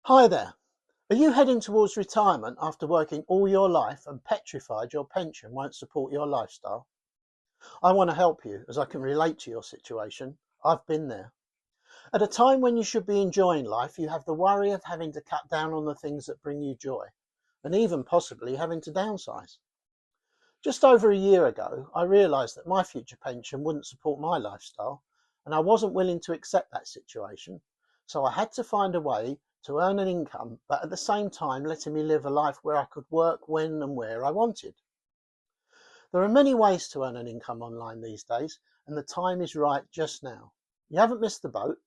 Hi there. Are you heading towards retirement after working all your life and petrified your pension won't support your lifestyle? I want to help you as I can relate to your situation. I've been there. At a time when you should be enjoying life, you have the worry of having to cut down on the things that bring you joy, and even possibly having to downsize. Just over a year ago, I realised that my future pension wouldn't support my lifestyle, and I wasn't willing to accept that situation. So I had to find a way to earn an income, but at the same time letting me live a life where I could work when and where I wanted. There are many ways to earn an income online these days, and the time is right just now. You haven't missed the boat.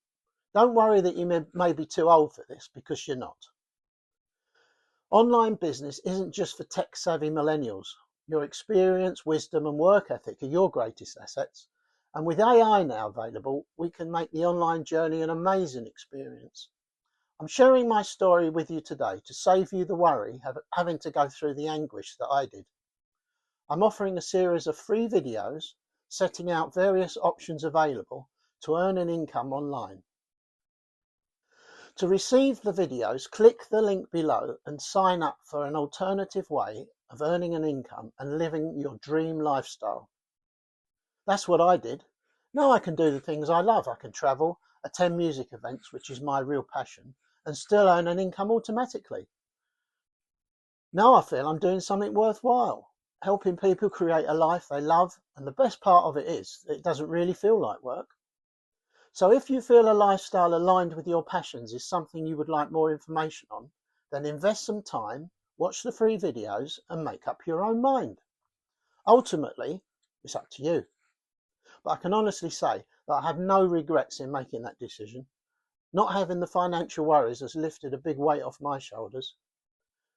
Don't worry that you may be too old for this, because you're not. Online business isn't just for tech-savvy millennials. Your experience, wisdom, and work ethic are your greatest assets. And with AI now available, we can make the online journey an amazing experience. I'm sharing my story with you today to save you the worry of having to go through the anguish that I did. I'm offering a series of free videos setting out various options available to earn an income online. To receive the videos, click the link below and sign up for an alternative way of earning an income and living your dream lifestyle. That's what I did. Now I can do the things I love. I can travel, attend music events, which is my real passion, and still earn an income automatically. Now I feel I'm doing something worthwhile, helping people create a life they love, and the best part of it is that it doesn't really feel like work. So if you feel a lifestyle aligned with your passions is something you would like more information on, then invest some time, watch the free videos, and make up your own mind. Ultimately, it's up to you. But I can honestly say that I have no regrets in making that decision. Not having the financial worries has lifted a big weight off my shoulders.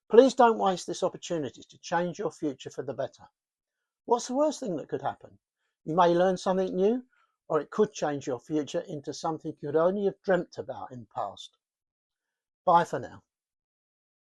Please don't waste this opportunity to change your future for the better. What's the worst thing that could happen? You may learn something new, or it could change your future into something you could only have dreamt about in the past. Bye for now.